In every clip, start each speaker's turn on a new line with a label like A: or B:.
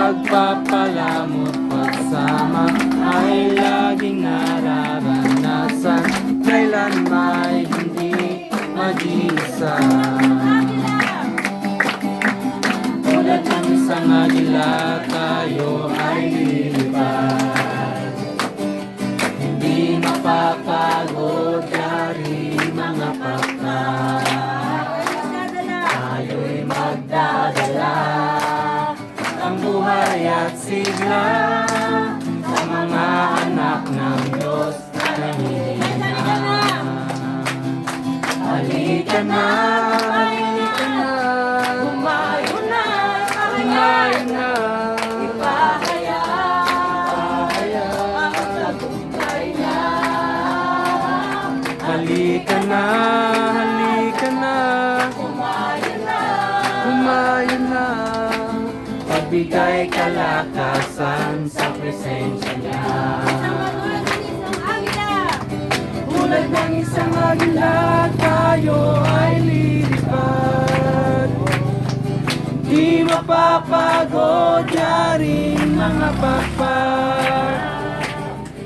A: pagpapalamot pagsama ay laging nararanasan. Kailan may hindi mag-iisa. Tulad ng isang agila, tayo ay lilipad. Hindi mapapagod dari mga pakay. Tayo'y magdadala ang buhay at sigla sa mga anak ng Diyos na nangihina. Halika na, halika na,
B: Humayo na,
A: kumain na,
B: ipahaya
A: kaya.
B: ang tagumpay niya.
A: Halika na, halika na,
B: Humayo na,
A: kumain na. Pagbigay kalakasan sa presensya niya.
B: tulad ng isang agila,
A: Tulad ng isang agila, tayo ay lilipad. Di mapapagod yaring mga pakpak.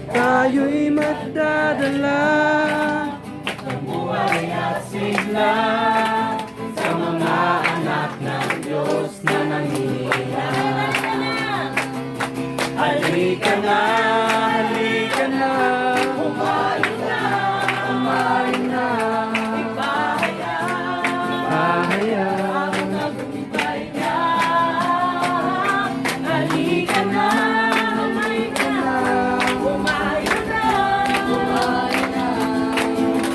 A: Tayo'y magdadala ng buhay at sigla sa mga anak ng Diyos na nangihina. Halika na, halika na,
B: humayo na,
A: kumain na,
B: ipahaya
A: kaya.
B: ang tagumpay niya. Halika na, halika na, humayo na,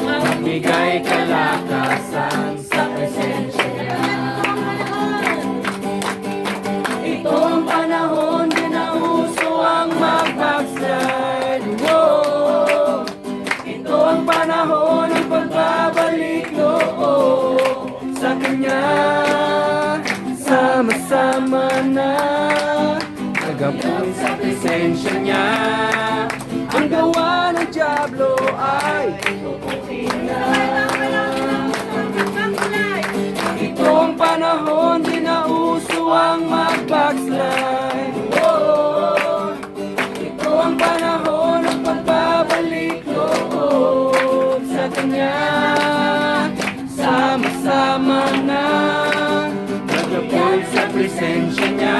A: Magbigay kalakasan sa presensya niya. Ito ang panahon din na uso ang mag-backslide. Whoa! Ito ang panahon ng pagbabalik loob sa Kanya. Sama-sama na nagapoy sa presensya niya. Ang gawa ng dyablo ay tutukin na. Ito ang panahon din na uso ang mag-backslide. Oh, ito ang panahon ng pagbabalik loob sa Kanya. Sama-sama na nagapoy sa presensya niya.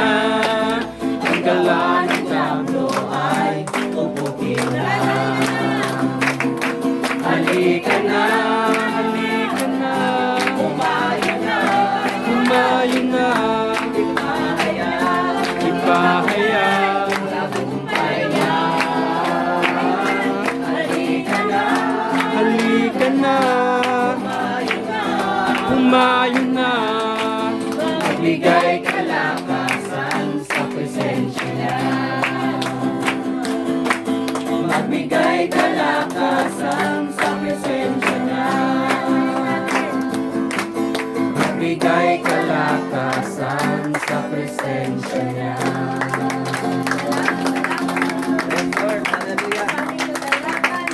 A: Ang gala ng dyablo ay tutukin na. Halika na, halika na,
B: humayo na,
A: kumain na,
B: ipahaya
A: ipahaya.
B: ang tagumpay niya. Halika na,
A: Halika na,
B: humayo na,
A: kumain na, magbigay
B: magbigay kalakasan
A: sa presensya niya. Magbigay kalakasan sa presensya niya. Magbigay kalakasan sa presensya niya.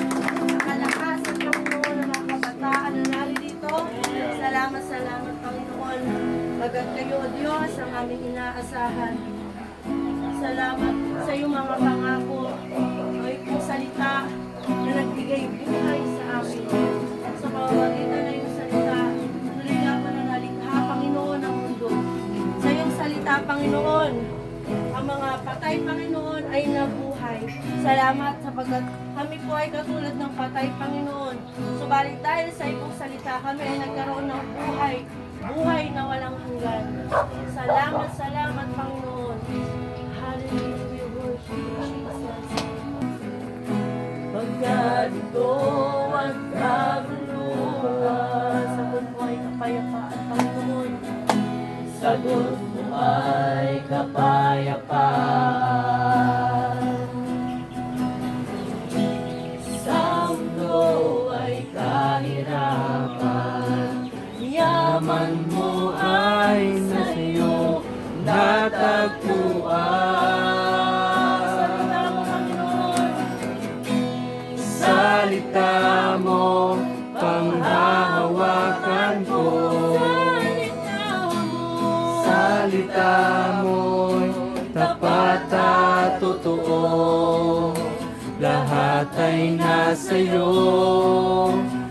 B: kalakasan ng mga kabataan na naririto. Salamat, salamat Panginoon. Pagkat kayo, O Diyos, ang aming inaasahan. Salamat sa iyong mga pangako. O iyong salita na nagbigay buhay sa amin. Sa pamamagitan na iyong salita, tuloy nga pa na nalikha, Panginoon, ang mundo. Sa iyong salita, Panginoon, ang mga patay, Panginoon, ay nabuhay. Salamat sapagkat kami po ay katulad ng patay, Panginoon. Subalit dahil sa iyong salita, kami ay nagkaroon ng buhay. Buhay na walang hanggan. Salamat, salamat, Panginoon. Hallelujah, we worship you, Jesus. Pagkat ito ang kaguluhan, sagot mo ay kapayapaan, Panginoon.
A: Sagot mo ay kapayapaan. Sa mundo ay kahirapan, yaman mo ay sa iyo natagpuan. Salita mo, panghahawakan ko. Salita mo'y tapat tapat at totoo. Lahat ay nasa iyo,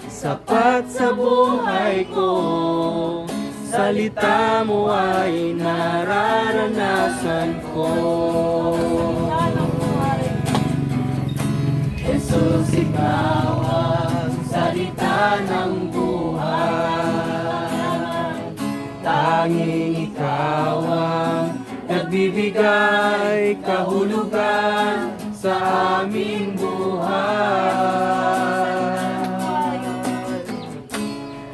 A: sapat sa buhay ko. Salita mo ay nararanasan ko. Jesus, ikaw ang salita ng buhay. Tanging ikaw ang nagbibigay kahulugan sa aming buhay.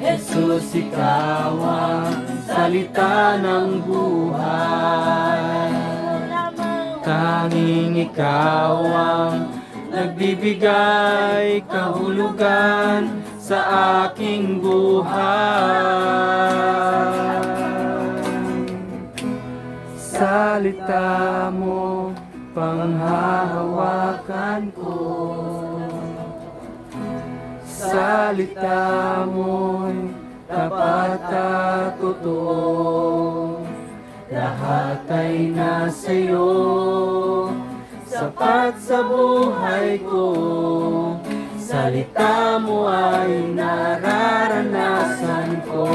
A: Jesus, ikaw ang salita ng buhay. Tanging ikaw ang nagbibigay kahulugan sa aking buhay. Salita mo, panghahawakan ko. Salita mo'y tapat at totoo. Lahat ay nasa iyo, sapat sa buhay ko. Salita mo ay nararanasan ko.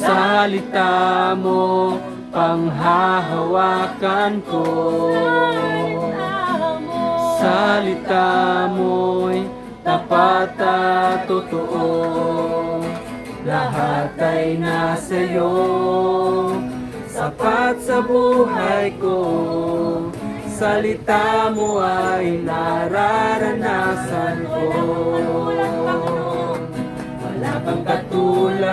A: Salita mo, panghahawakan ko. Salita mo'y tapat at totoo. Lahat ay nasa iyo, sapat sa buhay ko. Salita mo ay nararanasan ko. Wala kang katulad,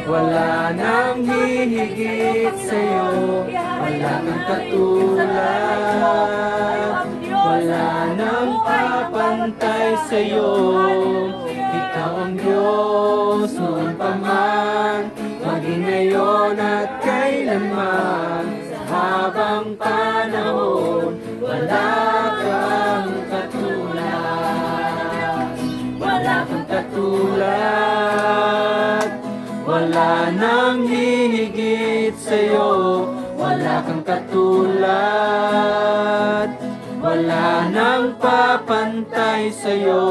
A: wala nang hihigit sa'yo. Wala kang katulad, wala nang papantay sa'yo. Ikaw ang Diyos noon pa man, maging ngayon at kailanman. Sa habang panahon, wala kang katulad. Wala kang katulad, wala nang hihigit sa'yo. Wala kang katulad, wala nang papantay sa'yo.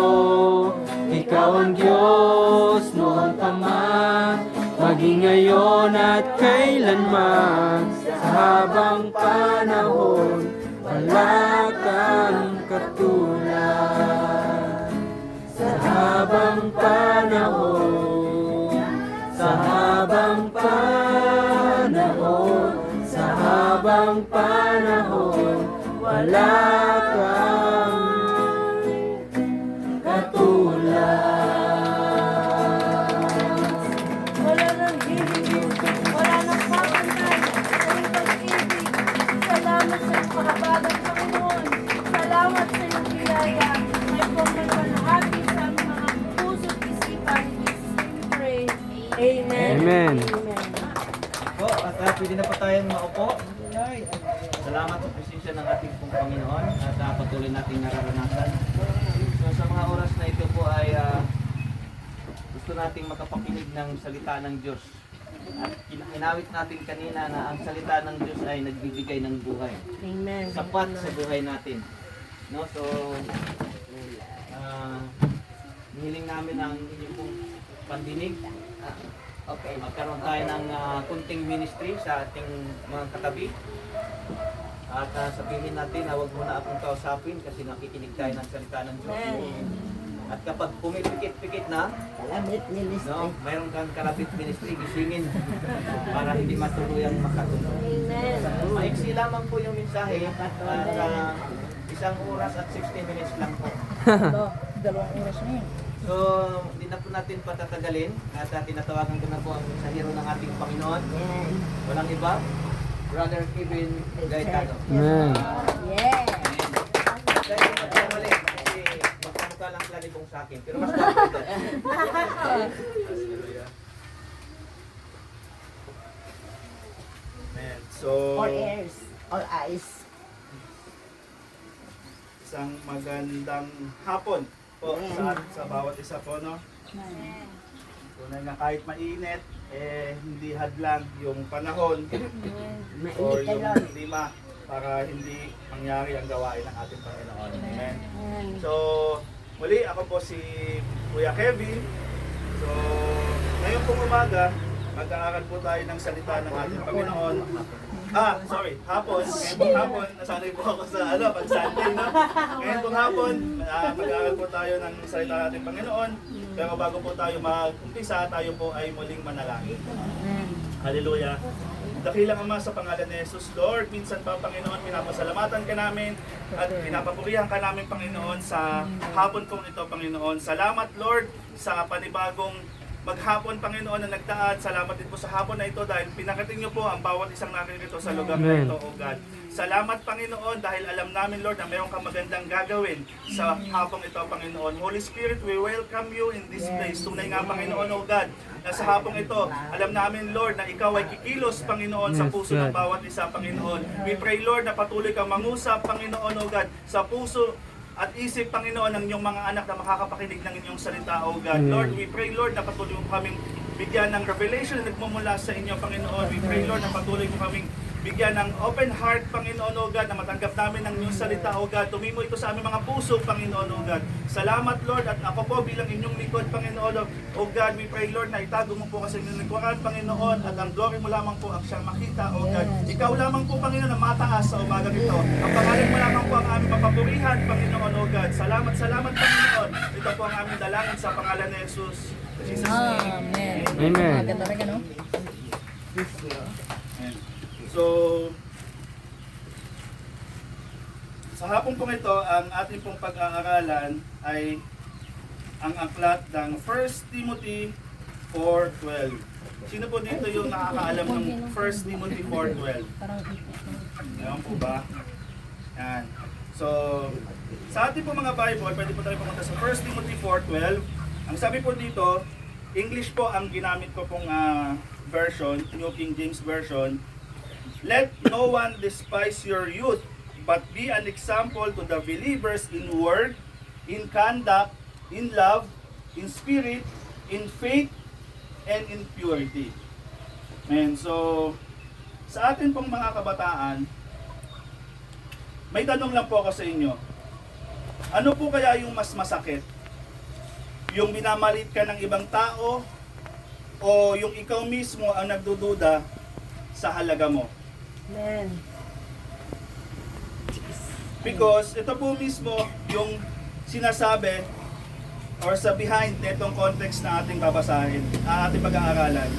A: Ikaw ang Diyos noon pa man, maging ngayon at kailanman. Sa habang panahon, wala kang katulad. Sa habang panahon, sa habang panahon, sa habang panahon, wala kang katulad.
B: Wala nang hihigit, wala nang papantay sa iyong pag-ibig. Salamat sa iyong kahabagan, Panginoon. Salamat sa iyong biyaya. May pagkakalahati sa aming mga puso't isipan. In Jesus' name we pray. Amen.
A: Amen.
B: Amen.
C: Po, at pwede na po tayong maupo. Salamat sa presensya ng ating pong Panginoon at patuloy nating nararanasan. So sa mga oras na ito po ay gusto nating makapakinig ng salita ng Diyos. At inawit natin kanina na ang salita ng Diyos ay nagbibigay ng buhay.
B: Amen.
C: Sapat sa buhay natin. No? So, hiling namin ang inyong pong pandinig. Okay, magkaroon tayo ng kunting ministry sa ating mga katabi. At sabihin natin na huwag muna akong kausapin kasi nakikinig tayo ng salita ng Diyos. At kapag pumipikit-pikit na, no, mayroon kang kalapit ministry, gisingin para hindi matuluyang makatulog.
B: Amen.
C: Maiksi lamang po yung mensahe at 1 oras at 60 minutes lang po.
B: 2 oras na yun.
C: So, hindi na po natin patatagalin at tinatawagan ko na po ang mensahero ng ating Panginoon. Walang iba, Brother Kevin Gaetano.
A: Amen.
B: Yeah.
C: Dahil magkamali kasi magkamukha lang planibong sa akin. Pero mas maganda.
D: Amen. So,
E: All ears, all eyes.
D: isang magandang hapon po sa bawat isa po, no? Tunay na kahit mainit, hindi hadlang yung panahon o
E: Mainit
D: yung
E: talon.
D: klima para hindi mangyari ang gawain ng ating Panginoon. Amen.
E: Amen.
D: So, muli ako po si Kuya Kevin. So, ngayon pong umaga, mag-aaral po tayo ng salita ng ating Panginoon. Hapon. Ngayon pong hapon, nasanay po ako sa pag Sunday, no? Ngayon pong hapon, mag-aaral po tayo ng salita ng ating Panginoon. Pero bago po tayo mag-umpisa, tayo po ay muling manalangin. Hallelujah. Dakilang Ama, sa pangalan ni Jesus, Lord, minsan pa Panginoon, pinapasalamatan ka namin at pinapapurihan ka namin, Panginoon, sa hapon kong ito, Panginoon. Salamat, Lord, sa panibagong maghapon, Panginoon, na nagdaan. Salamat din po sa hapon na ito dahil pinakating niyo po ang bawat isang nakikinig sa lugar na ito, O God. Salamat, Panginoon, dahil alam namin, Lord, na mayroon kang magandang gagawin sa hapong ito, Panginoon. Holy Spirit, we welcome you in this place. Tunay nga, Panginoon, O God, na sa hapong ito, alam namin, Lord, na ikaw ay kikilos, Panginoon, sa puso ng bawat isa, Panginoon. We pray, Lord, na patuloy kang mangusap, Panginoon, O God, sa puso at isip, Panginoon, ng inyong mga anak na makakapakinig ng inyong salita, O God. Lord, we pray, Lord, na patuloy mo kaming bigyan ng revelation na nagmumula sa inyo, Panginoon. We pray, Lord, na patuloy mo kaming bigyan ng open heart, Panginoon, O God, na matanggap namin ng inyong salita, O God. Tumimo ito sa aming mga puso, Panginoon, O God. Salamat, Lord, at ako po bilang inyong lingkod, Panginoon, O God, we pray, Lord, na itago mo po kasi inyong lingkuran, Panginoon, at ang glory mo lamang po ang siyang makita, O God. Ikaw lamang po, Panginoon, na mataas sa umaga ito. Ang pangalan mo lamang po ang aming mapapurihan, Panginoon, O God. Salamat, Panginoon. Ito po ang aming dalangin sa pangalan ni Jesus. In Jesus' name.
E: Amen.
A: Amen.
E: Maganda talaga, no?
D: Amen. So, sa hapon pong ito, ang ating pong pag-aaralan ay ang aklat ng 1 Timothy 4:12. Sino po dito yung nakakaalam ng 1 Timothy 4:12? Ayan po ba? Yan. So, sa ating po mga Bible, pwede po tayo pumunta sa 1 Timothy 4:12. Ang sabi po dito, English po ang ginamit ko pong version, New King James Version. Let no one despise your youth, but be an example to the believers in word, in conduct, in love, in spirit, in faith, and in purity. Amen. So, sa atin pong mga kabataan, may tanong lang po ako sa inyo. Ano po kaya yung mas masakit? Yung minamalit ka ng ibang tao o yung ikaw mismo ang nagdududa sa halaga mo?
B: Amen.
D: Because ito po mismo yung sinasabi or sa behind netong context na ating babasahin, ating pag-aaralan.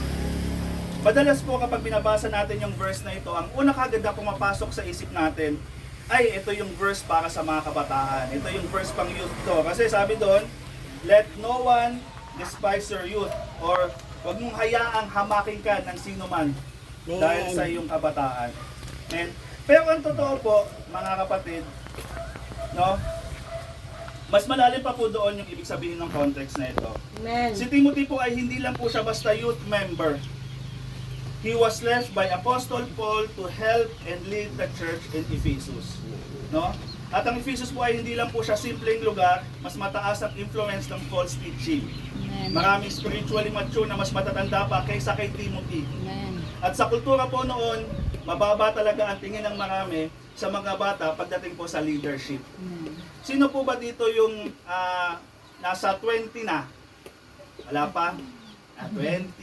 D: Madalas po kapag binabasa natin yung verse na ito, ang una kagad na pumapasok sa isip natin ay ito yung verse para sa mga kabataan. Ito yung verse pang youth to. Kasi sabi doon, let no one despise your youth, or huwag mong hayaang hamakin ka ng sino man dahil sa iyong kabataan. And, pero ang totoo po, mga kapatid, no, mas malalim pa po doon yung ibig sabihin ng context na ito.
B: Amen.
D: Si Timothy po ay hindi lang po siya basta youth member. He was left by Apostle Paul to help and lead the church in Ephesus. No? At ang Ephesus po ay hindi lang po siya simpleng lugar, mas mataas ang influence ng false teaching. Maraming spiritually mature na mas matatanda pa kaysa kay Timothy.
E: Amen.
D: At sa kultura po noon, mababa talaga ang tingin ng marami sa mga bata pagdating po sa leadership. Sino po ba dito yung nasa 20 na? Wala pa? 20.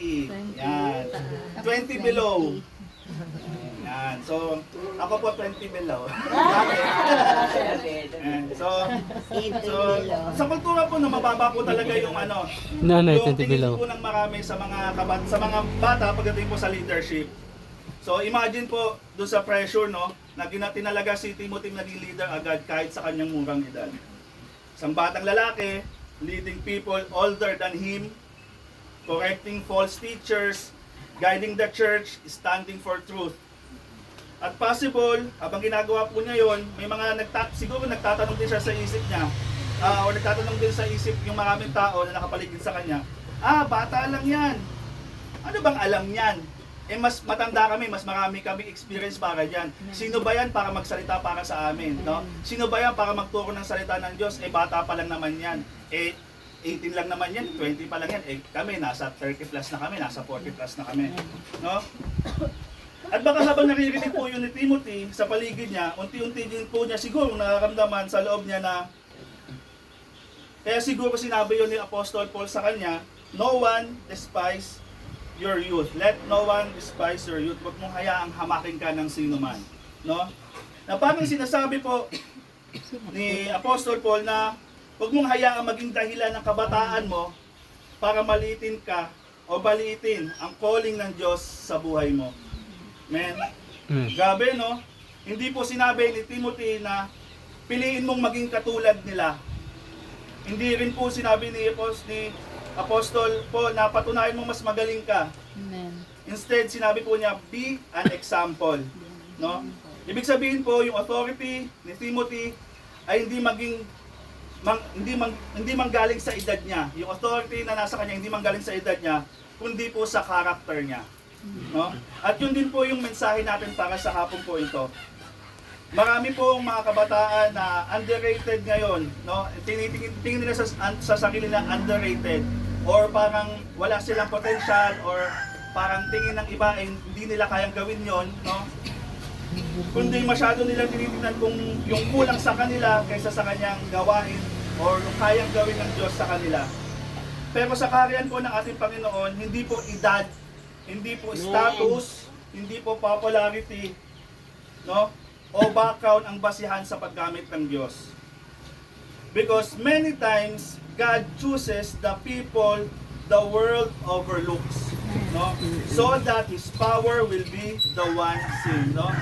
D: Yan. 20 below. Yan. So, ako po 20 below. Yan. So, sa kultura po na mababa po talaga yung
A: Nanay,
D: yung
A: 20
D: tingin
A: below.
D: po ng marami sa mga bata pagdating po sa leadership. So imagine po doon sa pressure, no, na tinalaga si Timothy naging leader agad kahit sa kanyang murang edad. Isang batang lalaki, leading people older than him, correcting false teachers, guiding the church, standing for truth. At possible, habang ginagawa po niya yon, may mga siguro nagtatanong din siya sa isip niya, o nagtatanong din sa isip yung maraming tao na nakapaligid sa kanya, bata lang yan. Ano bang alam niyan? Mas matanda kami, mas marami kami experience para dyan. Sino ba yan para magsalita para sa amin? No? Sino ba yan para magturo ng salita ng Diyos? Bata pa lang naman yan. 18 lang naman yan, 20 pa lang yan. Eh kami, nasa 30 plus na kami, nasa 40 plus na kami. No? At baka habang naririnig po yun ni Timothy sa paligid niya, unti-unti din po niya siguro nararamdaman sa loob niya na kaya siguro sinabi yun ni Apostol Paul sa kanya, no one despise your youth. Let no one despise your youth. Huwag mong hayaang hamakin ka ng sino man. No? Na parang sinasabi po ni Apostol Paul na huwag mong hayaang maging dahilan ng kabataan mo para maliitin ka o baliitin ang calling ng Diyos sa buhay mo. Men, grabe no? Hindi po sinabi ni Timothy na piliin mong maging katulad nila. Hindi rin po sinabi ni Apostol Paul na patunayan mo mas magaling ka.
E: Amen.
D: Instead, sinabi po niya, be an example. No? Ibig sabihin po, yung authority ni Timothy ay hindi manggaling sa edad niya. Yung authority na nasa kanya hindi manggaling sa edad niya, kundi po sa character niya. No? At yun din po yung mensahe natin para sa hapon po ito. Marami pong mga kabataan na underrated ngayon, no? Tingin nila sa sarili na underrated or parang wala silang potential or parang tingin ng iba ay hindi nila kayang gawin yon, no? Kundi masyado nilang tinitingnan kung yung kulang sa kanila kaysa sa kanyang gawain or yung kayang gawin ng Diyos sa kanila. Pero sa kaharian po ng ating Panginoon, hindi po edad, hindi po status, hindi po popularity, no? O background ang basihan sa paggamit ng Diyos. Because many times, God chooses the people the world overlooks, no? So that His power will be the one seen, no?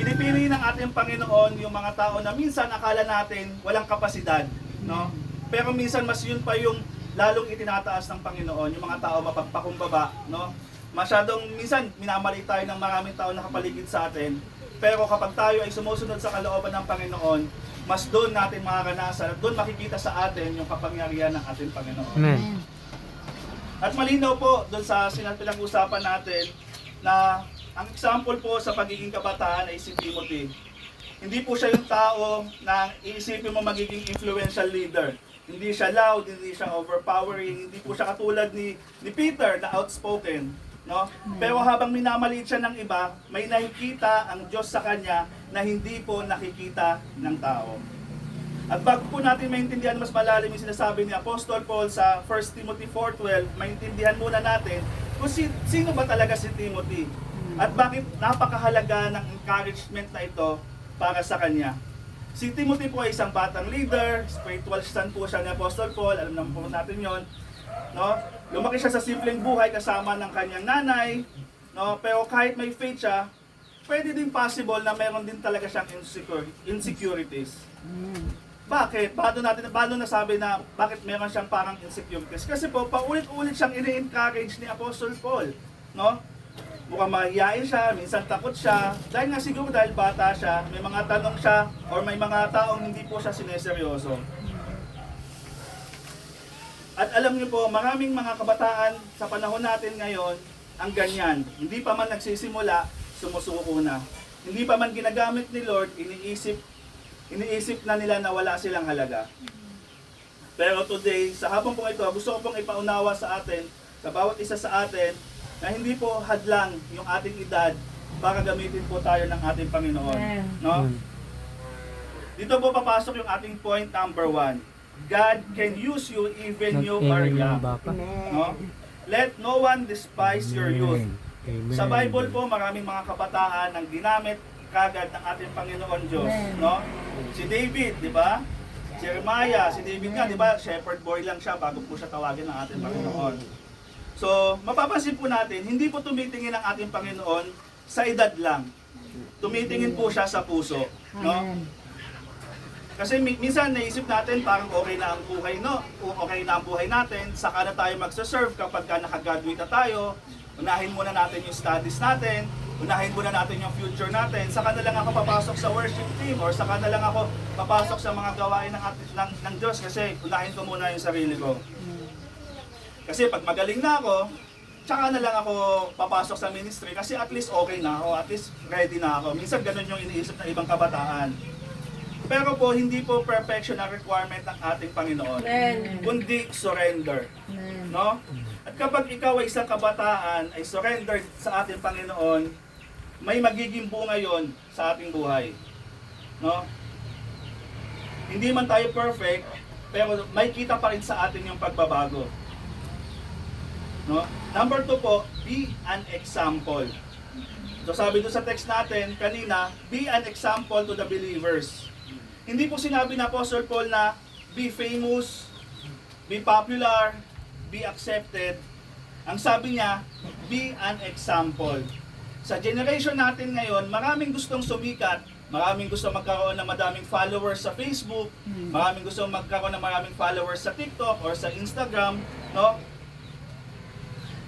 D: Pinipili ng ating Panginoon yung mga tao na minsan akala natin walang kapasidad, no? Pero minsan mas yun pa yung lalong itinataas ng Panginoon, yung mga tao mapagpakumbaba, no? Masyadong minsan minamali tayo ng maraming tao na kapaligid sa atin. Pero kapag tayo ay sumusunod sa kalooban ng Panginoon, mas doon natin mararanasan at doon makikita sa atin yung kapangyarihan ng ating Panginoon.
E: Amen.
D: At malinaw po doon sa pinag-usapan natin na ang example po sa pagiging kabataan ay si Timothy. Hindi po siya yung tao na iisipin mo magiging influential leader. Hindi siya loud, hindi siya overpowering, hindi po siya katulad ni Peter na outspoken. No? Pero habang minamaliit siya ng iba, may nakikita ang Diyos sa kanya na hindi po nakikita ng tao. At bago po natin maintindihan mas malalim yung sinasabi ni Apostol Paul sa 1 Timothy 4:12, maintindihan muna natin kung sino ba talaga si Timothy at bakit napakahalaga ng encouragement na ito para sa kanya. Si Timothy po ay isang batang leader, spiritual son po siya ni Apostol Paul, alam naman po natin yon. No? Lumaki siya sa simpleng buhay kasama ng kanyang nanay, no? Pero kahit may faith siya, pwede din possible na meron din talaga siyang insecurities. Bakit? Paano nasabi na bakit meron siyang parang insecurities? Kasi po, paulit-ulit siyang ini-encourage ni Apostle Paul, no? Mukhang mahihain siya, minsan takot siya, dahil nga siguro dahil bata siya, may mga tanong siya, or may mga taong hindi po siya sineseryoso. At alam niyo po, maraming mga kabataan sa panahon natin ngayon ang ganyan. Hindi pa man nagsisimula, sumusuko na. Hindi pa man ginagamit ni Lord, iniisip na nila na wala silang halaga. Pero today, sa hapon pong ito, gusto ko pong ipaunawa sa atin, sa bawat isa sa atin, na hindi po hadlang yung ating edad para gamitin po tayo ng ating Panginoon. No? Dito po papasok yung ating point number 1. God can use you even you are young. No? Let no one despise your youth. Sa Bible po, maraming mga kabataan ang ginamit kagad ng ating Panginoon Diyos. No? Si David, di ba? Jeremiah, si David nga, di ba? Shepherd boy lang siya bago po siya tawagin ng ating Panginoon. So, mapapansin po natin, hindi po tumitingin ang ating Panginoon sa edad lang. Tumitingin po siya sa puso. No? Kasi minsan naisip natin parang okay na ang buhay, no? Okay na ang buhay natin, saka na tayo magsaserve kapag nakagraduate na tayo. Unahin muna natin yung studies natin, unahin muna natin yung future natin, saka na lang ako papasok sa worship team or saka na lang ako papasok sa mga gawain ng Diyos kasi unahin ko muna yung sarili ko. Kasi pag magaling na ako, tsaka na lang ako papasok sa ministry kasi at least okay na ako, at least ready na ako. Minsan ganun yung iniisip ng ibang kabataan. Pero po, hindi po perfection ang requirement ng ating Panginoon.
B: Amen.
D: Kundi surrender.
E: Amen.
D: No? At kapag ikaw ay isang kabataan, ay surrendered sa ating Panginoon, may magiging bunga yon sa ating buhay. No? Hindi man tayo perfect, pero may kita pa rin sa atin yung pagbabago. No? Number 2 po, be an example. So sabi doon sa text natin kanina, be an example to the believers. Hindi po sinabi na Apostle Paul na be famous, be popular, be accepted. Ang sabi niya, be an example. Sa generation natin ngayon, maraming gustong sumikat, maraming gustong magkaroon ng madaming followers sa Facebook, maraming gustong magkaroon ng maraming followers sa TikTok or sa Instagram, no?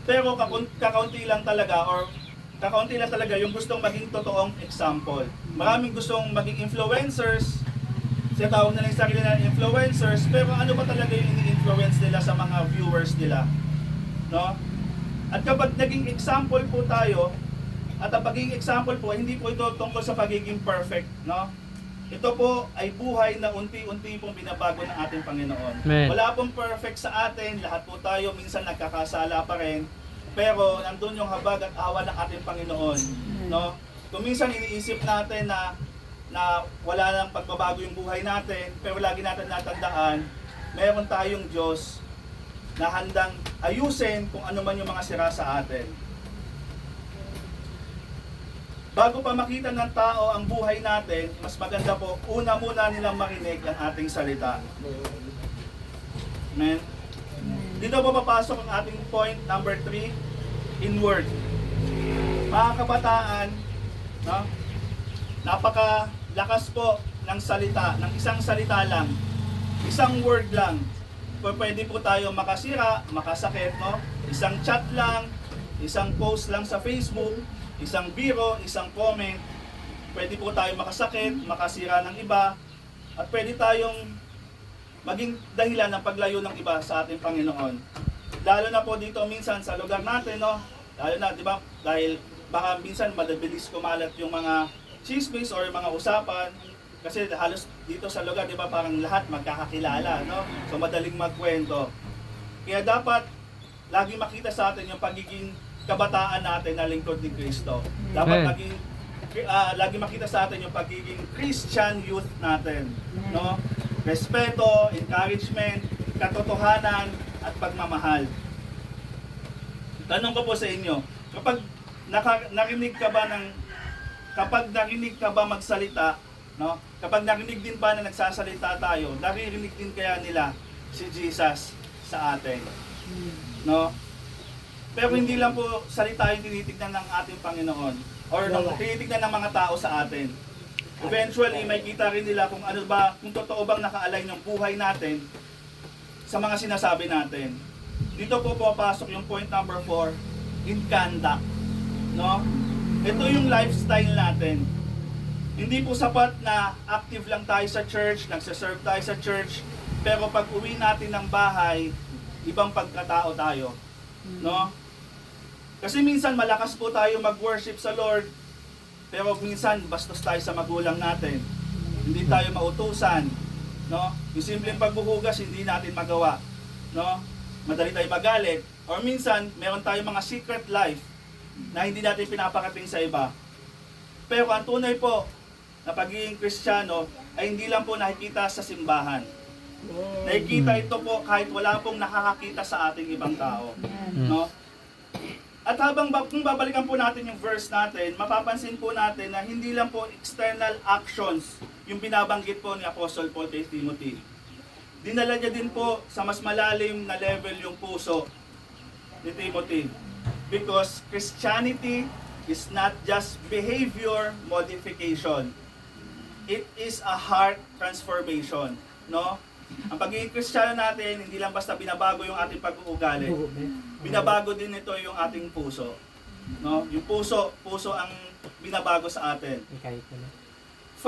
D: Pero kakaunti lang talaga yung gustong maging totoong example. Maraming gustong maging influencers, sinatawag nila yung sarili na influencers, pero ano ba talaga yung ini-influence nila sa mga viewers nila? No? At kapag naging example po tayo, at ang pagiging example po, hindi po ito tungkol sa pagiging perfect, no? Ito po ay buhay na unti-unti pong binabago ng ating Panginoon.
A: Amen.
D: Wala pong perfect sa atin, lahat po tayo minsan nagkakasala pa rin, pero nandun yung habag at awa ng ating Panginoon, no? Kung minsan iniisip natin na wala nang pagbabago yung buhay natin, pero lagi natin natandaan, meron tayong Diyos na handang ayusin kung ano man yung mga sira sa atin. Bago pa makita ng tao ang buhay natin, mas maganda po, una muna nilang marinig ang ating salita. Amen? Dito po papasok ang ating point number 3, inward. Mga kabataan, no? Napakalakas po ng salita, ng isang salita lang, isang word lang. Pwede po tayo makasira, makasakit, no? Isang chat lang, isang post lang sa Facebook, isang biro, isang comment, pwede po tayo makasakit, makasira ng iba, at pwede tayong maging dahilan ng paglayo ng iba sa ating Panginoon. Lalo na po dito minsan sa lugar natin, no? Lalo na, di ba, dahil baka minsan madabilis kumalat yung mga chismis or yung mga usapan, kasi halos dito sa lugar, di ba, parang lahat magkakakilala, no? So madaling magkwento. Kaya dapat lagi makita sa atin yung pagiging kabataan natin na lingkod ni Kristo. Dapat
A: Amen.
D: lagi makita sa atin yung pagiging Christian youth natin, no? Respeto, encouragement, katotohanan at pagmamahal. Tanong ko po sa inyo, kapag narinig ka ba magsalita, no? Kapag narinig din ba na nagsasalita tayo, naririnig din kaya nila si Jesus sa atin, no? Pero hindi lang po salita yung tinitignan ng ating Panginoon or tinitignan ng mga tao sa atin. Eventually, may kita rin nila kung ano ba, kung totoo bang naka-align yung buhay natin sa mga sinasabi natin. Dito po papasok yung point number 4, in conduct. No? Ito yung lifestyle natin. Hindi po sapat na active lang tayo sa church, nagsaserve tayo sa church, pero pag uwi natin ng bahay, ibang pagkatao tayo. No? Kasi minsan malakas po tayo mag-worship sa Lord, pero minsan bastos tayo sa magulang natin. Hindi tayo mautusan, no? Yung simpleng pagbuhugas hindi natin magawa, no? Madali tayo magalit, or minsan meron tayong mga secret life na hindi natin pinaparating sa iba. Pero ang tunay po na pagiging Kristiyano ay hindi lang po nakikita sa simbahan. Nakikita ito po kahit wala pong nakakakita sa ating ibang tao, no? At kung babalikan po natin yung verse natin, mapapansin po natin na hindi lang po external actions yung binabanggit po ni Apostle Paul kay Timothy. Dinala niya din po sa mas malalim na level yung puso ni Timothy. Because Christianity is not just behavior modification. It is a heart transformation, no? Ang pagiging Kristiyano natin, hindi lang basta binabago yung ating pag-uugali. Binabago din ito yung ating puso. No? Yung puso ang binabago sa atin. 5,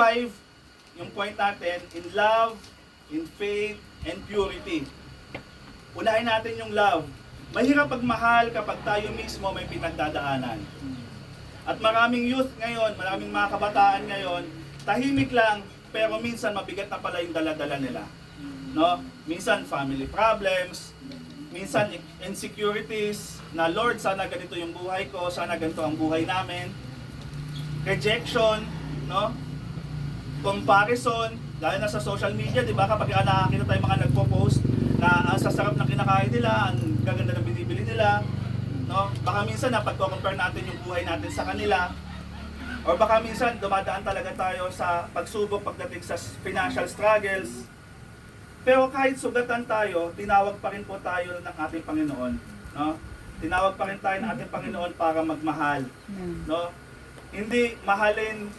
D: yung point natin, in love, in faith, and purity. Unahin natin yung love. Mahirap pagmahal kapag tayo mismo may pinagdadaanan. At maraming youth ngayon, maraming mga kabataan ngayon, tahimik lang, pero minsan mabigat na pala yung dala-dala nila. No? Minsan family problems, minsan insecurities, na Lord, sana ganito yung buhay ko, sana ganito ang buhay namin. Rejection, no? Comparison, dahil na sa social media, di ba, kapag nakakita tayo mga nagpo-post na ang sasarap ng kinakain nila, ang gaganda ng binibili nila, no? Baka minsan napag-compare natin yung buhay natin sa kanila, or baka minsan dumadaan talaga tayo sa pagsubok pagdating sa financial struggles. Pero kahit sugatan tayo, tinawag pa rin po tayo ng ating Panginoon, no? Tinawag pa rin tayo ng ating Panginoon para magmahal, no? Hindi mahalin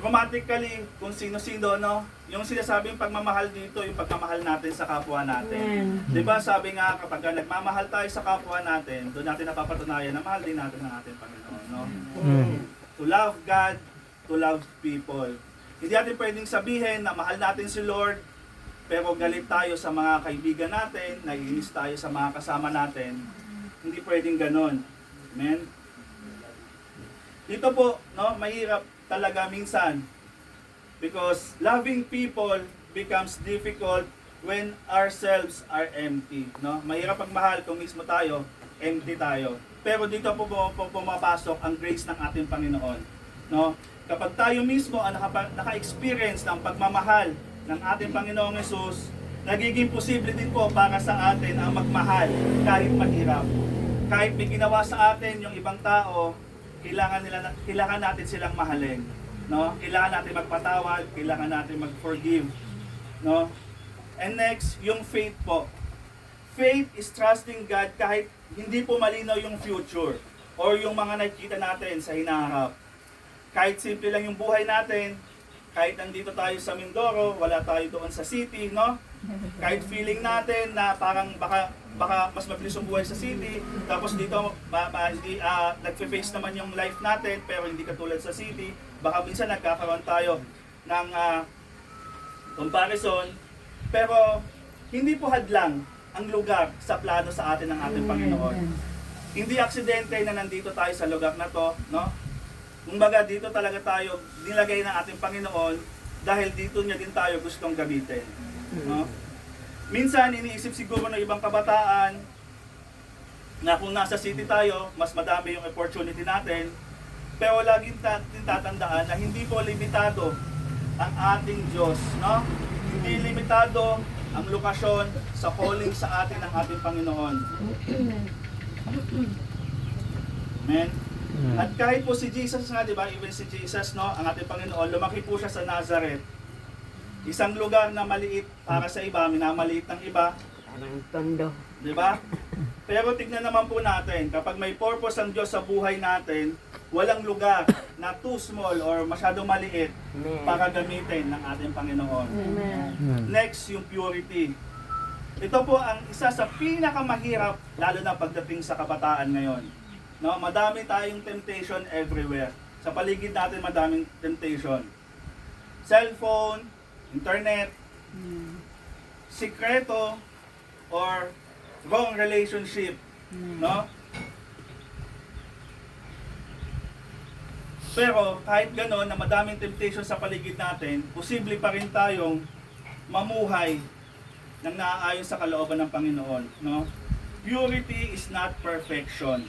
D: romantically kung sino-sino, no? Yung sinasabing pagmamahal dito, yung pagmamahal natin sa kapwa natin. 'Di ba? Sabi nga kapag nagmamahal tayo sa kapwa natin, doon natin napapatunayan na mahal din natin ang ating Panginoon, no? To love God, to love people. Hindi natin pwedeng sabihin na mahal natin si Lord, pero galit tayo sa mga kaibigan natin, naiinis tayo sa mga kasama natin. Hindi pwedeng ganon. Amen? Dito po, no, mahirap talaga minsan. Because loving people becomes difficult when ourselves are empty. No? Mahirap magmahal kung mismo tayo, empty tayo. Pero dito po pumapasok ang grace ng ating Panginoon. No? Kapag tayo mismo ang naka-experience ng pagmamahal ng ating Panginoong Hesus, nagiging posible din po para sa atin ang magmahal kahit mahirap. Kahit may ginawa sa atin yung ibang tao, kailangan natin silang mahalin. No? Kailangan natin magpatawad, kailangan natin mag-forgive. No? And next, yung faith po. Faith is trusting God kahit hindi po malinaw yung future or yung mga nakikita natin sa hinaharap. Kahit simple lang yung buhay natin, kahit nandito tayo sa Mindoro, wala tayo doon sa city, no? Kahit feeling natin na parang baka mas mabilis yung buhay sa city, tapos dito nagfe-face naman yung life natin, pero hindi katulad sa city. Baka minsan nagkakaroon tayo ng comparison, pero hindi po hadlang ang lugar sa plano sa atin ng ating Panginoon. Hindi aksidente na nandito tayo sa lugar na to, no? Kumbaga dito talaga tayo nilagay ng ating Panginoon dahil dito niya din tayo gustong gamitin. No? Minsan iniisip siguro ng ibang kabataan na kung nasa city tayo, mas madami yung opportunity natin. Pero laging tatandaan na hindi po limitado ang ating Diyos. No? Hindi limitado ang lokasyon sa calling sa atin ng ating Panginoon. Amen? At kahit po si Jesus nga, di ba, even si Jesus, no, ang ating Panginoon, lumaki po siya sa Nazareth. Isang lugar na maliit para sa iba, minamaliit ng iba.
E: Parang tondo.
D: Di ba? Pero tignan naman po natin, kapag may purpose ang Diyos sa buhay natin, walang lugar na too small or masyadong maliit para gamitin ng ating Panginoon. Next, yung purity. Ito po ang isa sa pinakamahirap, lalo na pagdating sa kabataan ngayon. No, madami tayong temptation everywhere. Sa paligid natin madaming temptation. Cellphone, internet, sikreto, or wrong relationship, no? Pero kahit gano'n na madaming temptation sa paligid natin, posible pa rin tayong mamuhay ng naaayon sa kalooban ng Panginoon, no? Purity is not perfection.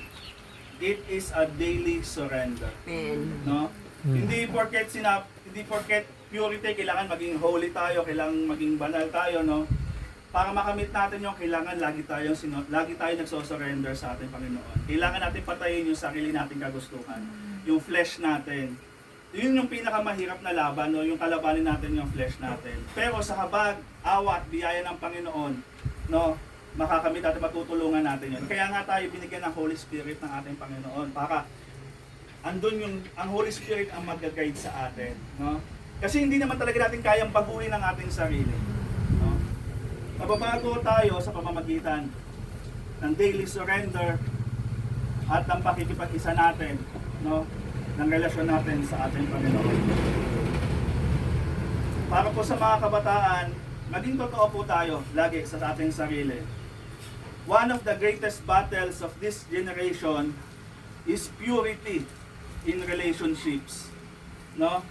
D: It is a daily surrender. No? Hindi porket purity kailangan maging holy tayo, kailangan maging banal tayo, no? Para makamit natin yung kailangan lagi tayo nagso-surrender sa ating Panginoon. Kailangan natin patayin yung sarili nating kagustuhan, yung flesh natin. Yun yung pinakamahirap na laban, no? Yung kalabanin natin yung flesh natin. Pero sa habag, awa at biyaya ng Panginoon, no? Makakamit natin, matutulungan natin yun. Kaya nga tayo binigyan ng Holy Spirit ng ating Panginoon para andun ang Holy Spirit ang mag-guide sa atin, no? Kasi hindi naman talaga natin kayang baguhin ang ating sarili, no? Mababago tayo sa pamamagitan ng daily surrender at ng pakikipag-isa natin, no, ng relasyon natin sa ating Panginoon. Para po sa mga kabataan, maging totoo po tayo lagi sa ating sarili. One of the greatest battles of this generation is purity in relationships. No?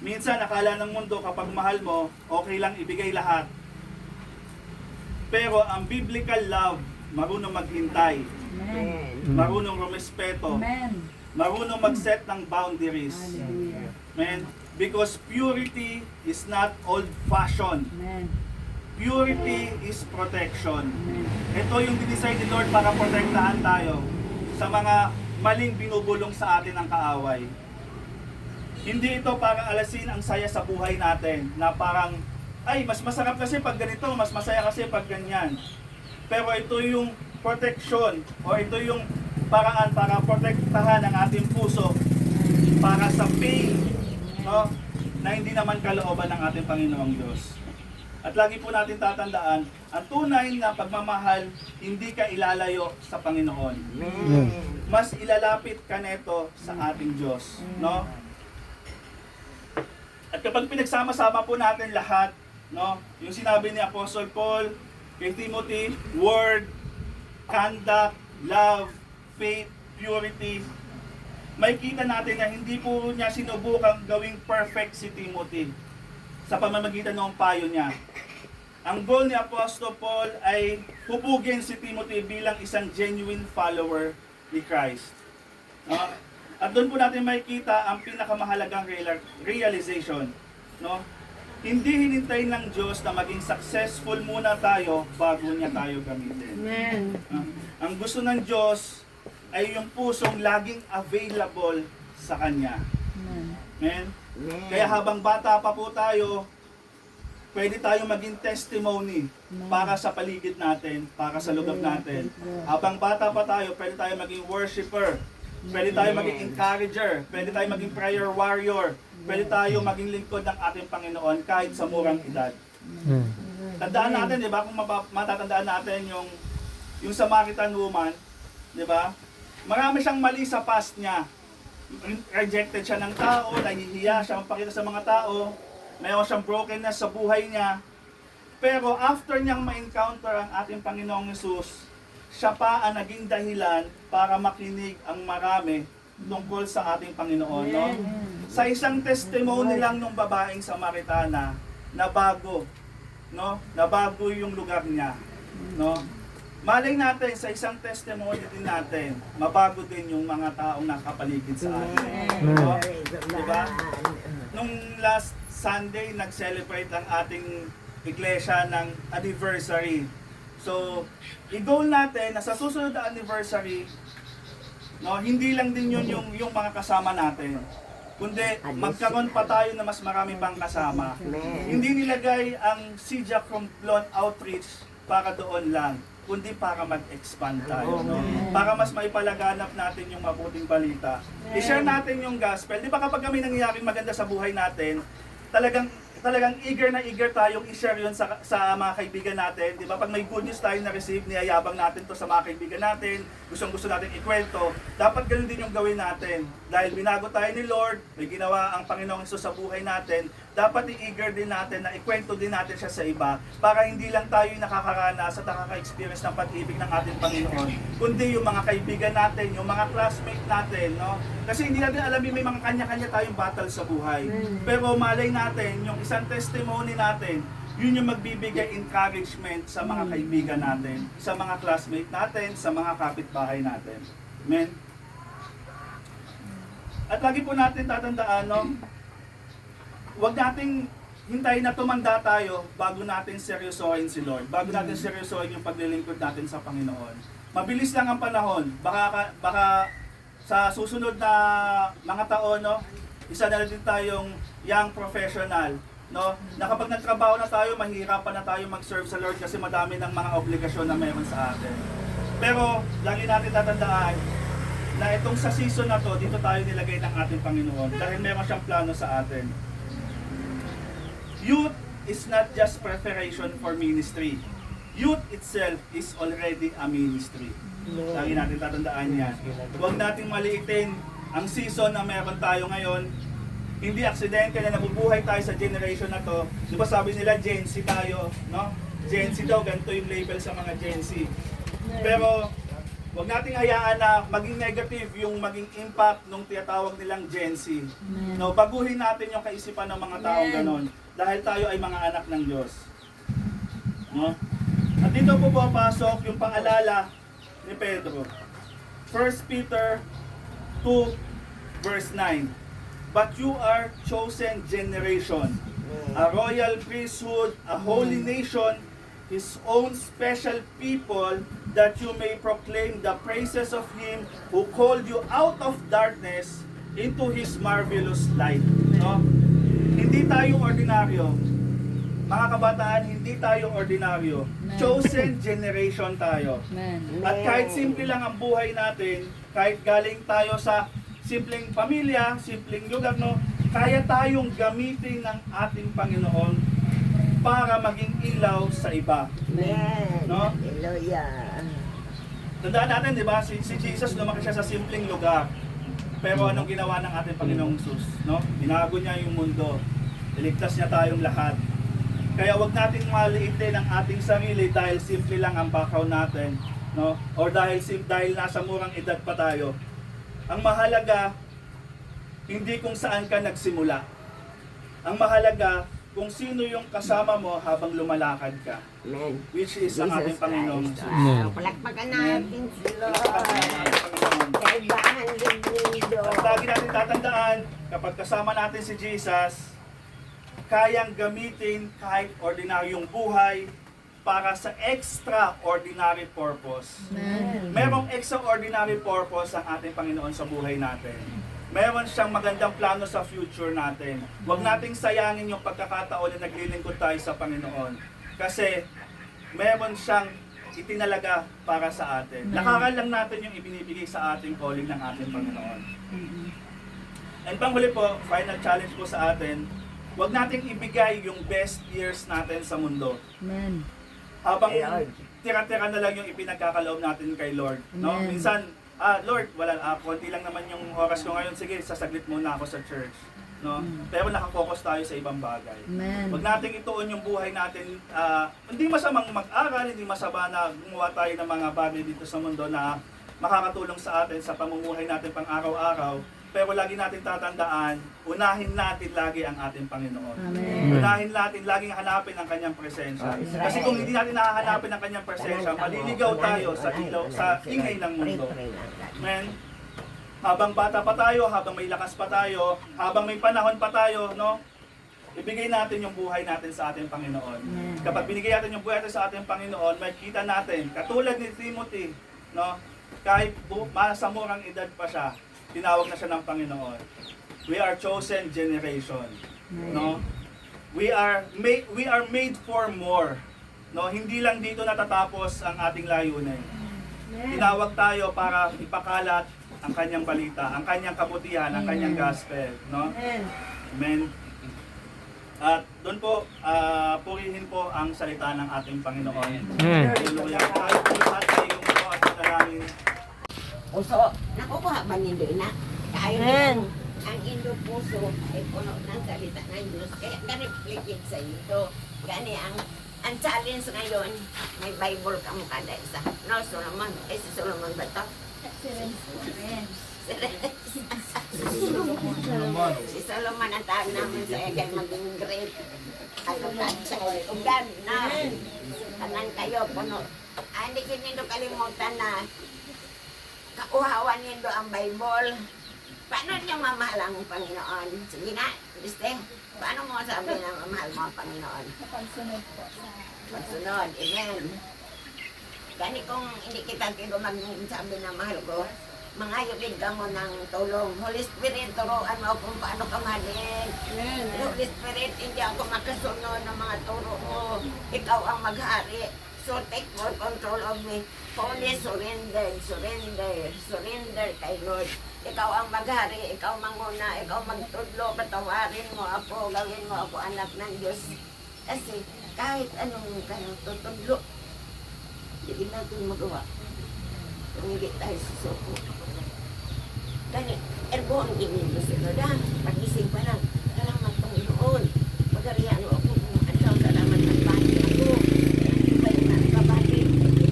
D: Minsan, akala ng mundo kapag mahal mo, okay lang ibigay lahat. Pero ang biblical love, marunong maghintay,
E: Amen.
D: marunong rumespeto,
E: Amen.
D: marunong mag-set ng boundaries.
E: Hallelujah.
D: Amen? Because purity is not old-fashioned.
E: Amen.
D: Purity is protection.
E: Amen.
D: Ito yung dinesign ni Lord para protektahan tayo sa mga maling binubulong sa atin ng kaaway. Hindi ito para alasin ang saya sa buhay natin na parang, ay, mas masarap kasi pag ganito, mas masaya kasi pag ganyan. Pero ito yung protection o ito yung paraan para protektahan ang ating puso para sa pain, no, na hindi naman kalooban ng ating Panginoong Diyos. At lagi po natin tatandaan, ang tunay na pagmamahal, hindi ka ilalayo sa Panginoon. Mas ilalapit ka neto sa ating Diyos, no? At kapag pinagsama-sama po natin lahat, no, yung sinabi ni Apostle Paul kay Timothy, word, conduct, love, faith, purity, may kita natin na hindi po niya sinubukang gawing perfect si Timothy sa pamamagitan ng payo niya. Ang goal ni Apostle Paul ay hubugin si Timothy bilang isang genuine follower ni Christ. No? At doon po natin makikita ang pinakamahalagang realization. No? Hindi hinintay ng Diyos na maging successful muna tayo bago niya tayo gamitin.
B: Amen.
D: Ang gusto ng Diyos ay yung pusong laging available sa Kanya.
E: Amen.
D: Amen? Kaya habang bata pa po tayo, pwede tayo maging testimony para sa paligid natin, para sa lugar natin. Habang bata pa tayo, pwede tayo maging worshiper, pwede tayo maging encourager, pwede tayo maging prayer warrior, pwede tayo maging lingkod ng ating Panginoon kahit sa murang edad. Tandaan natin, di ba, kung matatandaan natin yung Samaritan woman, di ba? Marami siyang mali sa past niya. Rejected siya ng tao, nahihiya siya magpakita sa mga tao, mayroon siyang brokenness sa buhay niya. Pero after niyang ma-encounter ang ating Panginoong Hesus, siya pa ang naging dahilan para makinig ang marami tungkol sa ating Panginoon. No? Sa isang testimony lang ng babaeng Samaritana, nabago, no? Nabago yung lugar niya. No? Malay natin, sa isang testimony din natin, mabago din yung mga taong nakapaligid sa atin. No? Diba? Nung last Sunday, nag-celebrate ang ating iglesia ng anniversary. So, i-goal natin na sa susunod na anniversary, no, hindi lang din yun yung mga kasama natin, kundi magkaroon pa tayo na mas marami pang kasama. Hindi nilagay ang Sidja Complon Outreach para doon lang, kundi para mag-expand tayo, no? Para mas maipalaganap natin yung mabuting balita. I-share natin yung gospel. Di ba kapag kami nangyayaring maganda sa buhay natin, talagang eager na eager tayong i-share yun sa mga kaibigan natin. Di ba? Pag may good news tayo na-receive, niyayabang natin to sa mga kaibigan natin, gustong-gusto natin ikwento, dapat ganun din yung gawin natin. Dahil binago tayo ni Lord, may ginawa ang Panginoong Hesus sa buhay natin, dapat i-eager din natin na ikwento din natin siya sa iba, para hindi lang tayo nakakaranas at nakaka-experience ng pag-ibig ng ating Panginoon, kundi yung mga kaibigan natin, yung mga classmate natin, no? Kasi hindi natin alam, may mga kanya-kanya tayong battle sa buhay. Pero malay natin, yung isang testimony natin, yun yung magbibigay encouragement sa mga kaibigan natin, sa mga classmate natin, sa mga kapitbahay natin. Amen? At lagi po natin tatandaan, no? Huwag nating hintayin na tumanda tayo bago natin seryosohin si Lord, bago natin seryosohin yung paglilingkod natin sa Panginoon. Mabilis lang ang panahon, baka sa susunod na mga taon, no, isa na din tayong young professional, no, na kapag nagtrabaho na tayo, mahirapan na tayo mag-serve sa Lord kasi madami ng mga obligasyon na meron sa atin. Pero lagi natin tatandaan na itong sa season na to, dito tayo nilagay ng ating Panginoon dahil meron siyang plano sa atin. Youth is not just preparation for ministry. Youth itself is already a ministry. Lagi natin tatandaan yan. Huwag nating maliitin ang season na meron tayo ngayon. Hindi aksidente na nabubuhay tayo sa generation na to. Di ba sabi nila Gen Z tayo, no? Gen Z daw, ganito yung label sa mga Gen Z. Pero Huwag nating hayaan na maging negative yung maging impact nung tinatawag nilang Gen Z. No, baguhin natin yung kaisipan ng mga taong ganon dahil tayo ay mga anak ng Diyos. No? At dito po papasok yung paalala ni Pedro. 1 Peter 2 verse 9. But you are chosen generation, a royal priesthood, a holy nation, His own special people, that you may proclaim the praises of Him who called you out of darkness into His marvelous light. No? Hindi tayo ordinaryo. Mga kabataan, hindi tayo ordinaryo. Chosen generation tayo. At kahit simple lang ang buhay natin, kahit galing tayo sa simpleng pamilya, simpleng lugar, no, kaya tayong gamitin ng ating Panginoon para maging ilaw sa iba.
E: Amen.
D: No?
E: Hallelujah.
D: Tandaan natin, di ba? Si Jesus lumaki siya sa simpleng lugar. Pero anong ginawa ng ating Panginoong Jesus? No? Binago niya yung mundo. Iligtas niya tayong lahat. Kaya wag nating maliitin ang ating sarili dahil simple lang ang background natin, no? Or dahil nasa murang edad pa tayo. Ang mahalaga, hindi kung saan ka nagsimula. Ang mahalaga, kung sino yung kasama mo habang lumalakad ka.
E: Amen.
D: Which is ang ating Panginoong Jesus.
E: Palakpakan natin si Lord.
D: Panginoon.
E: Kaibahan din niyo.
D: At lagi natin tatandaan, kapag kasama natin si Jesus, kayang gamitin kahit ordinaryong buhay para sa extraordinary purpose. Merong extraordinary purpose ang ating Panginoon sa buhay natin. Meron siyang magandang plano sa future natin. Huwag nating sayangin yung pagkakataon na naglilingkod tayo sa Panginoon. Kasi meron siyang itinalaga para sa atin. Lakaran lang natin yung ibinibigay sa ating calling ng ating Panginoon. And panghuli po, final challenge po sa atin, huwag nating ibigay yung best years natin sa mundo.
A: Amen.
D: Habang
E: Lord.
D: tira-tira na lang yung ipinagkakaloob natin kay Lord. No?
A: Amen.
D: Minsan, Lord, konti lang naman yung oras ko ngayon. Sige, sasaglit muna ako sa church. No? Pero nakafocus tayo sa ibang bagay.
A: Amen.
D: Huwag nating ituon yung buhay natin. Hindi masamang mag-aral, hindi masama na gumawa tayo ng mga bagay dito sa mundo na makakatulong sa atin sa pamumuhay natin pang araw-araw. Pero lagi natin tatandaan, unahin natin lagi ang ating Panginoon.
A: Amen.
D: Unahin natin, laging hanapin ang kanyang presensya. Kasi kung hindi natin nahahanapin ang kanyang presensya, maliligaw tayo sa ilaw, sa ingay ng mundo. Amen. Habang bata pa tayo, habang may lakas pa tayo, habang may panahon pa tayo, no? Ibigay natin yung buhay natin sa ating Panginoon. Kapag binigay natin yung buhay natin sa ating Panginoon, makikita natin, katulad ni Timothy, no? Kahit sa murang edad pa siya, tinawag na siya ng Panginoon. We are chosen generation, no? We are made for more. No, hindi lang dito natatapos ang ating layunin. Tinawag tayo para ipakalat ang kanyang balita, ang kanyang kabutihan, ang kanyang gospel, no? Amen. At doon po, purihin po ang salita ng ating Panginoon. Hallelujah. Tayo po lahat ay umupo at manalangin.
E: Puso, nakukuha ba nindo na? Tayo
B: Amen.
E: ang inyong puso ay puno ng salita ng Diyos. Kaya na-replicate sa ito. Gani ang challenge ngayon, may Bible ka mo kada isa. No, Solomon. Si Solomon ba ito? Si Solomon ang tawag namin sa kaya maging great. Ano ka? Ugan na. Kanan kayo, puno. Hindi ko nindo kalimutan na kauhawan nindo ang Bible. Paano niyo mamahal ang Panginoon? Sige na, Kriste. Paano mo sabi na mamahal mo ang Panginoon?
A: Pagsunod po sa...
E: Pagsunod. Amen. Gani kung hindi kita kayo magsabi na mahal ko, mangayogin ka mo ng tulong. Holy Spirit, turuan mo kung paano ka mahalin. Holy Spirit, hindi ako makasunod ng mga turo mo. Ikaw ang maghari. So take full control of me. Holy surrender, surrender, surrender kay Lord. Ikaw ang maghari, ikaw manguna, ikaw magtudlo, patawarin mo ako, gawin mo ako anak ng Diyos. Kasi kahit anong kayong tutudlo, hindi natin magawa. Kung hindi tayo susuko. Kaya, ergo ang ginilo sila na, pag-isip pa lang, salamat Panginoon. Pagarihan mo ako, ano, salamat ng bati ako. Kayo na, kabati,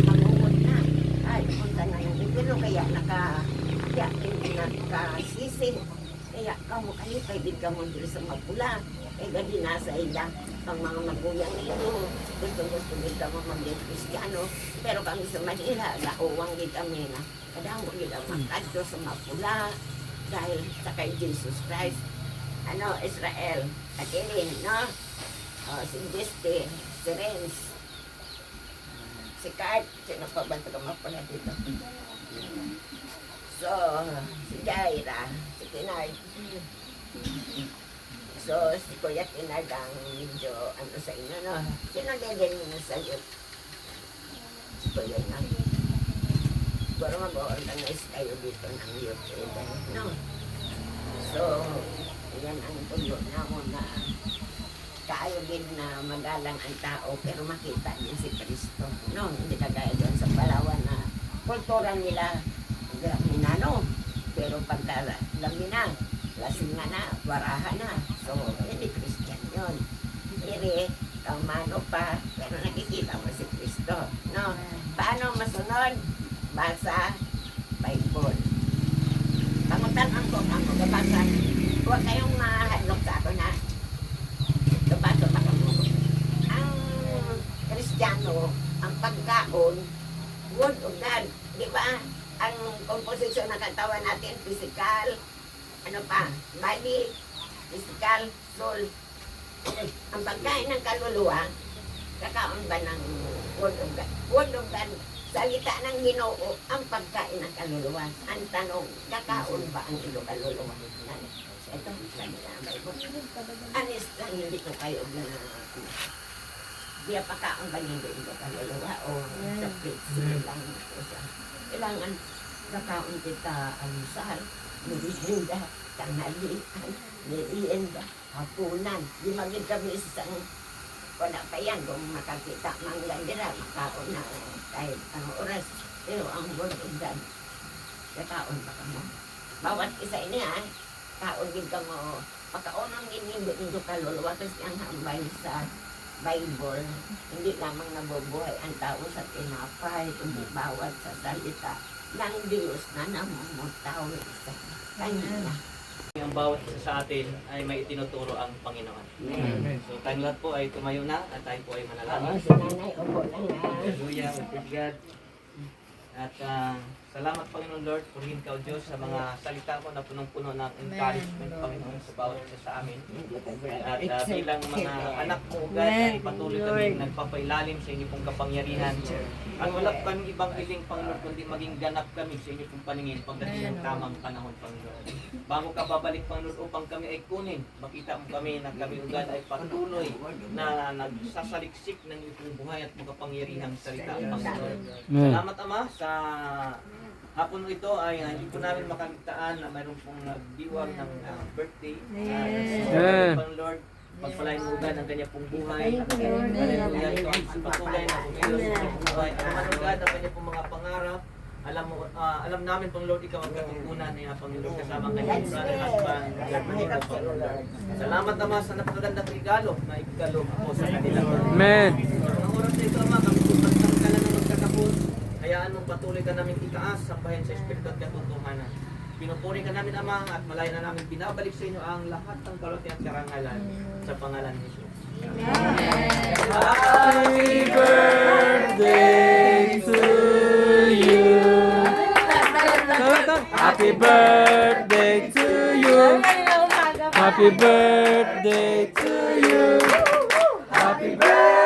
E: mangungod na. Ay, punta na yung Kaya kamo kalipay din kamo diri sa Mapula. Kaya gadi nasa ila ang mga maguyang nito. Gusto din kamo maging Kristiyano. Pero kami sa Manila, lauwang din kami na kadang mo yun ang makadto sa Mapula dahil sa kay Jesus Christ. Israel, at Elin, no? Si Deste, si Renz, si Kart, sino pa ba ito Mapula dito? So, si Jaira, si Tinard. So, si Kuya Tinard ang medyo sa inyo, no? Sino din mo sa iyo? Si Kuya na. Siguro mag-organize kayo dito ng youth event, no? So, yan ang tuyo na mo na kaayo din na magalang ang tao pero makita din si Kristo, no? Hindi kagaya doon sa Palawan na kultura nila minano, pero pagka lamina, lasing na, waraha na. So, hindi Christian yun. Hindi, kamano pa, pero nakikita mo si Kristo, no? Paano masunod? Basa Bible. Pangutan ang kong ang magbabasa. Huwag kayong mahadlok sa ako na nabasa pa kamo. Ang Kristiyano, ang pagkaon, word of God. Di ba? Ang komposisyon ng katawan natin, physical, body, physical, soul. Ang pagkain ng kaluluwa, kakaon ba ng word of God? Word of God, salita ng Ginoo, ang pagkain ng kaluluwa. Ang tanong, kakaon ba ang ilo kaluluwa? Ito, kanila ang Bible. Honest lang, hindi ko kayo di pagkaon ba hindi ilo kaluluwa o sa pizzi lang ito siya. Kailangan kakaon kita alusal, merienda, tanghalian, merienda, hapunan. Di maging kami isang wala pa yan kung makakita mang gandira, makaon na kahit ang oras. Pero ang word of God, kakaon pa ka mo. Bawat isa niya, kaon din ka mo, pagkaonang ginindot kaluluwa kasi ang hambay sa Bible, hindi lamang nabubuhay ang tao sa tinapay, kundi bawat sa salita ng Diyos na namumutaw sa kanya.
C: Ang bawat isa sa atin ay may itinuturo ang Panginoon. So tayong lahat po ay tumayo na at tayo po ay manalangin.
E: Si nanay, upo lang nga.
C: Hallelujah, we praise God. At salamat Panginoon Lord, purihin ka o Diyos sa mga salita mo na punong-puno ng encouragement Panginoon sa bawat isa sa amin. At bilang mga anak mo God ay patuloy kami nagpapailalim sa inyong pong kapangyarihan. At wala kami ibang hiling Panginoon kundi maging ganap kami sa inyong pong paningin pagdating ng tamang panahon Panginoon. Bago ka babalik Panginoon upang kami ay kunin, makita mo kami na kami God ay patuloy na nagsasaliksik ng iyong buhay at makapangyarihang salita Panginoon. Salamat Ama sa hapon ito ay hindi po namin makaligtaan na mayroon pong nagdiwang ng birthday. Pang Lord, pagpalain mo God ang kanya pong buhay. Hallelujah, ito ang patuloy na bumilos sa kanyang buhay. Alaman mo God ang kanya pong mga pangarap. Alam namin pang Lord, ikaw ang katugunan niya pang Lord kasama ang kanyang brother husband. Salamat naman sa napakagandang regalo na ikalo po sa kanila. Amen. Ang oras na ito Ama, kami po pagtangkalan ng magkakapos. Hayaan mong patuloy ka namin itaas, sambahin sa Espiritu at katotohanan. Pinupuri ka namin, Ama, at malaya na namin binabalik sa inyo ang lahat ng kaloti at karangalan sa pangalan ni Jesus.
A: Happy birthday to you. Happy birthday to you. Happy birthday to you. Happy birthday.